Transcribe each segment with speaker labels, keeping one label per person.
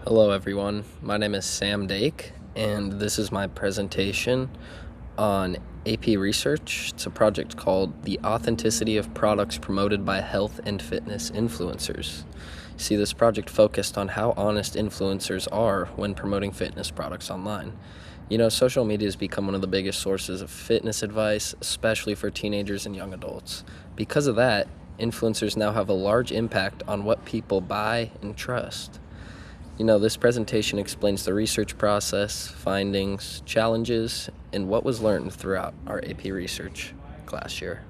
Speaker 1: Hello everyone, my name is Sam Dake, and this is my presentation on AP Research. It's a project called The Authenticity of Products Promoted by Health and Fitness Influencers. See, this project focused on how honest influencers are when promoting fitness products online. You know, social media has become one of the biggest sources of fitness advice, especially for teenagers and young adults. Because of that, influencers now have a large impact on what people buy and trust. You know, this presentation explains the research process, findings, challenges, and what was learned throughout our AP Research class year.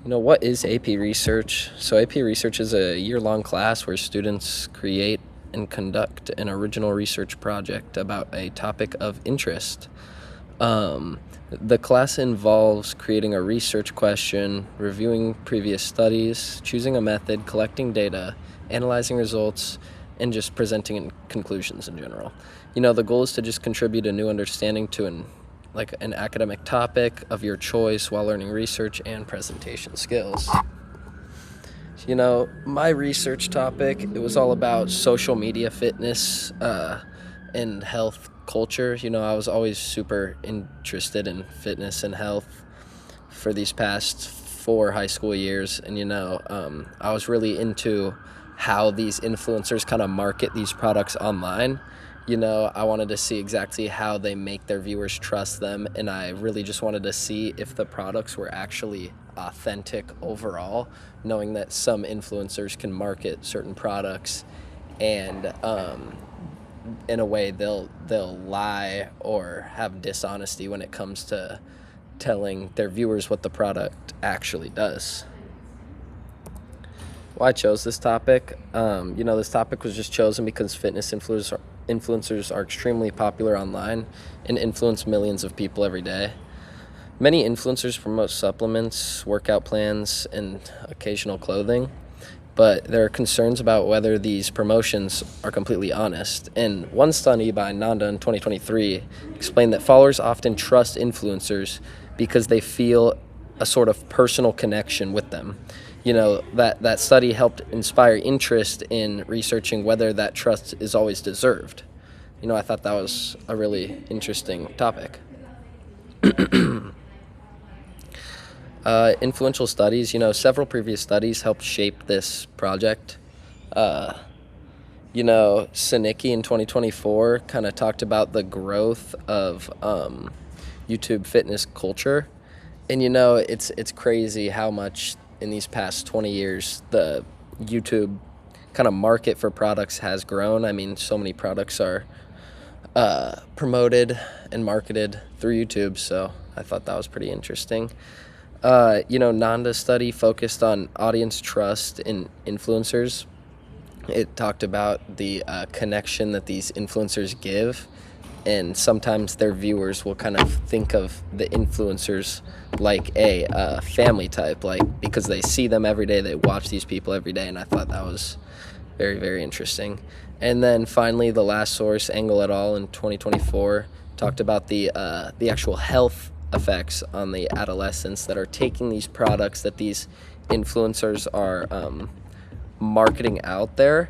Speaker 1: You know, what is AP Research? So AP Research is a year-long class where students create and conduct an original research project about a topic of interest. The class involves creating a research question, reviewing previous studies, choosing a method, collecting data, analyzing results, and just presenting conclusions in general. You know, the goal is to just contribute a new understanding to an academic topic of your choice while learning research and presentation skills. You know, my research topic, it was all about social media fitness and health culture. You know, I was always super interested in fitness and health for these past 4 high school years, and I was really into how these influencers kind of market these products online. You know, I wanted to see exactly how they make their viewers trust them, and I really just wanted to see if the products were actually authentic overall, knowing that some influencers can market certain products and in a way they'll lie or have dishonesty when it comes to telling their viewers what the product actually does. Well, I chose this topic. This topic was just chosen because fitness influencers are extremely popular online and influence millions of people every day. Many influencers promote supplements, workout plans, and occasional clothing, but there are concerns about whether these promotions are completely honest. And one study by Nanda in 2023 explained that followers often trust influencers because they feel a sort of personal connection with them. You know, that study helped inspire interest in researching whether that trust is always deserved. You know, I thought that was a really interesting topic. Influential studies, several previous studies helped shape this project. Sinicki in 2024 kind of talked about the growth of YouTube fitness culture. And, it's crazy how much in these past 20 years the YouTube kind of market for products has grown. I mean, so many products are promoted and marketed through YouTube, so I thought that was pretty interesting. Nanda's study focused on audience trust in influencers. It talked about the connection that these influencers give, and sometimes their viewers will kind of think of the influencers like a family type, like because they see them every day, they watch these people every day, and I thought that was very, very interesting. And then finally, the last source, Engel et al. In 2024, talked about the actual health effects on the adolescents that are taking these products that these influencers are marketing out there,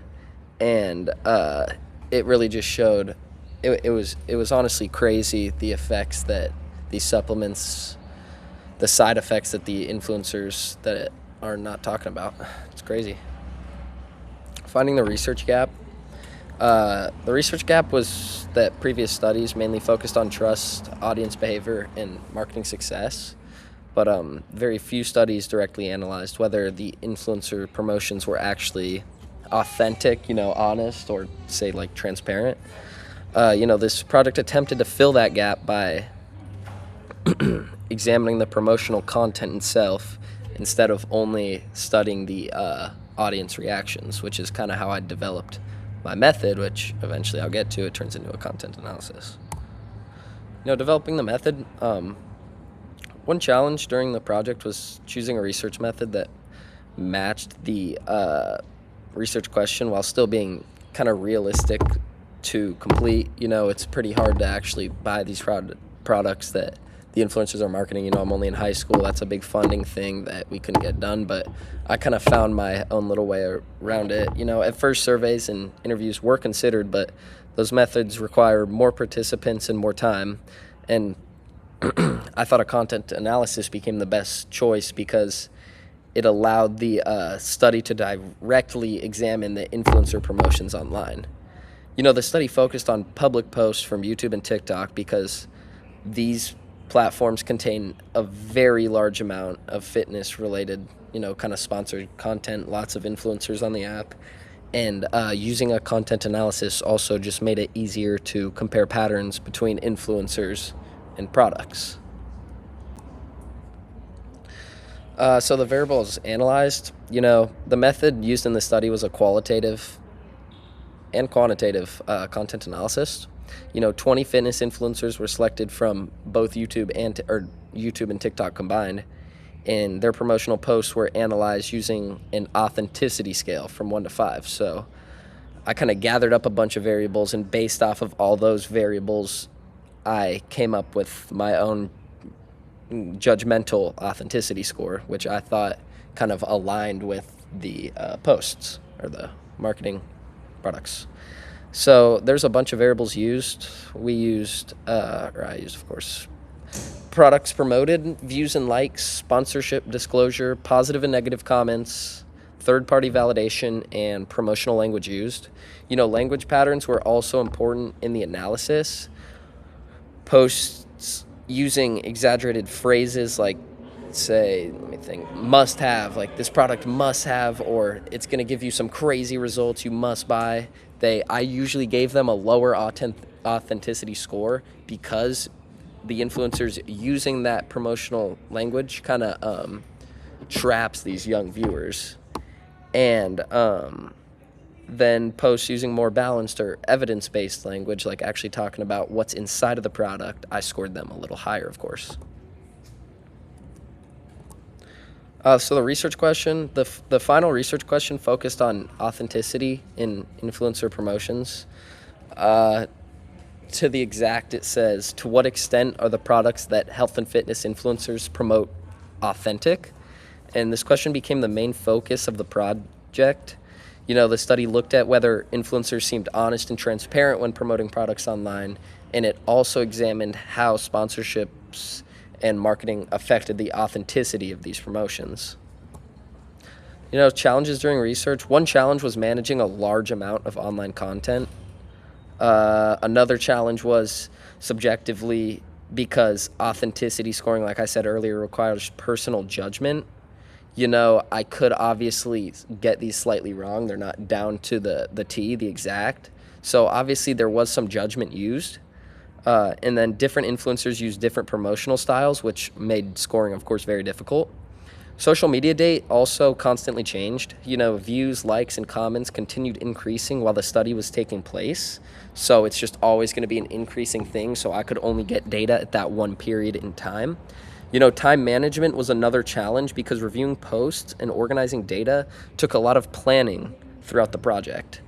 Speaker 1: and it really just showed it was honestly crazy, the effects that these supplements, the side effects that the influencers that are not talking about. It's crazy. Finding the research gap. The research gap was that previous studies mainly focused on trust, audience behavior, and marketing success, but very few studies directly analyzed whether the influencer promotions were actually authentic, honest, or say like transparent. This project attempted to fill that gap by examining the promotional content itself instead of only studying the audience reactions, which is kind of how I developed my method, which eventually I'll get to. It turns into a content analysis. Developing the method, one challenge during the project was choosing a research method that matched the research question while still being kind of realistic to complete. It's pretty hard to actually buy these products that the influencers are marketing. I'm only in high school. That's a big funding thing that we couldn't get done, but I kind of found my own little way around it. At first, surveys and interviews were considered, but those methods require more participants and more time. And I thought a content analysis became the best choice because it allowed the study to directly examine the influencer promotions online. The study focused on public posts from YouTube and TikTok because these platforms contain a very large amount of fitness-related, kind of sponsored content, lots of influencers on the app. And using a content analysis also just made it easier to compare patterns between influencers and products. So the variables analyzed, the method used in the study was a qualitative and quantitative content analysis. 20 fitness influencers were selected from both YouTube and TikTok combined, and their promotional posts were analyzed using an authenticity scale from 1 to 5. So I kind of gathered up a bunch of variables, and based off of all those variables, I came up with my own judgmental authenticity score, which I thought kind of aligned with the posts or the marketing products. So there's a bunch of variables used. I used, of course, products promoted, views and likes, sponsorship disclosure, positive and negative comments, third-party validation, and promotional language used. Language patterns were also important in the analysis. Posts using exaggerated phrases like, say, must have, like this product must have, or it's going to give you some crazy results, you must buy. I usually gave them a lower authenticity score because the influencers using that promotional language kind of traps these young viewers. And then posts using more balanced or evidence-based language, like actually talking about what's inside of the product, I scored them a little higher, of course. So the research question, the final research question focused on authenticity in influencer promotions. To the exact, it says, to what extent are the products that health and fitness influencers promote authentic? And this question became the main focus of the project. The study looked at whether influencers seemed honest and transparent when promoting products online, and it also examined how sponsorships and marketing affected the authenticity of these promotions. Challenges during research. One challenge was managing a large amount of online content. Another challenge was subjectively, because authenticity scoring, like I said earlier, requires personal judgment. I could obviously get these slightly wrong. They're not down to the T, the exact. So obviously there was some judgment used. And then different influencers use different promotional styles, which made scoring, of course, very difficult. Social media data also constantly changed. Views, likes, and comments continued increasing while the study was taking place. So it's just always going to be an increasing thing. So I could only get data at that one period in time. Time management was another challenge because reviewing posts and organizing data took a lot of planning throughout the project.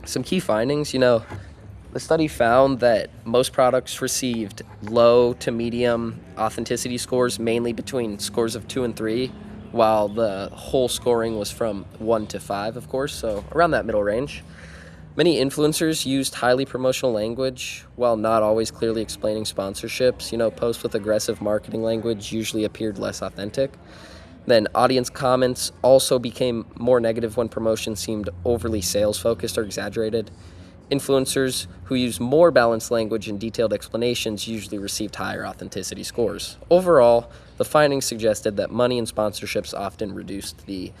Speaker 1: Some key findings, the study found that most products received low to medium authenticity scores, mainly between scores of 2 and 3, while the whole scoring was from 1 to 5, of course, so around that middle range. Many influencers used highly promotional language while not always clearly explaining sponsorships. Posts with aggressive marketing language usually appeared less authentic. Then audience comments also became more negative when promotions seemed overly sales-focused or exaggerated. Influencers who used more balanced language and detailed explanations usually received higher authenticity scores. Overall, the findings suggested that money and sponsorships often reduced the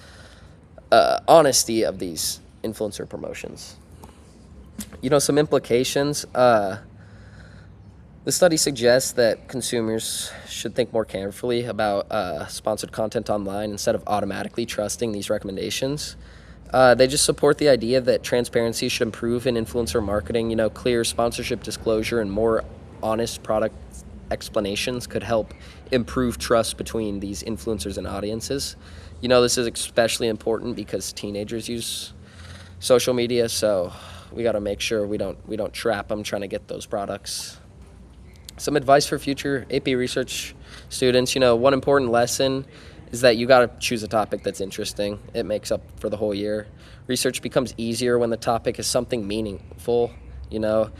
Speaker 1: honesty of these influencer promotions. Some implications. The study suggests that consumers should think more carefully about sponsored content online instead of automatically trusting these recommendations. They just support the idea that transparency should improve in influencer marketing. Clear sponsorship disclosure and more honest product explanations could help improve trust between these influencers and audiences. This is especially important because teenagers use social media, so we got to make sure we don't trap them trying to get those products. Some advice for future AP research students, one important lesson is that you got to choose a topic that's interesting. It makes up for the whole year. Research becomes easier when the topic is something meaningful, you know.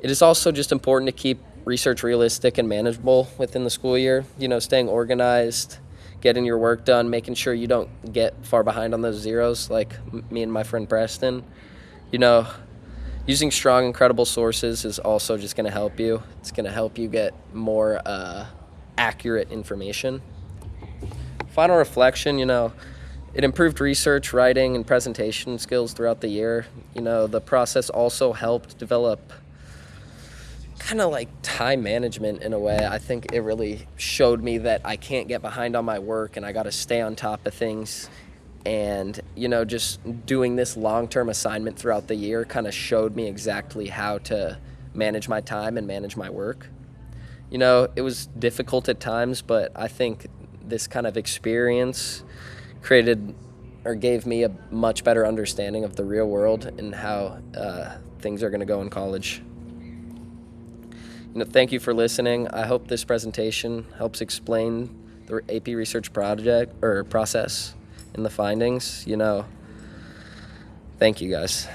Speaker 1: It is also just important to keep research realistic and manageable within the school year, staying organized, getting your work done, making sure you don't get far behind on those zeros like me and my friend Preston. You know, Using strong and credible sources is also just going to help you. It's going to help you get more accurate information. Final reflection, it improved research, writing, and presentation skills throughout the year. The process also helped develop kind of like time management in a way. I think it really showed me that I can't get behind on my work and I got to stay on top of things. And, just doing this long-term assignment throughout the year kind of showed me exactly how to manage my time and manage my work. It was difficult at times, but I think this kind of experience created or gave me a much better understanding of the real world and how things are going to go in college. Thank you for listening. I hope this presentation helps explain the AP research project or process and the findings. Thank you guys.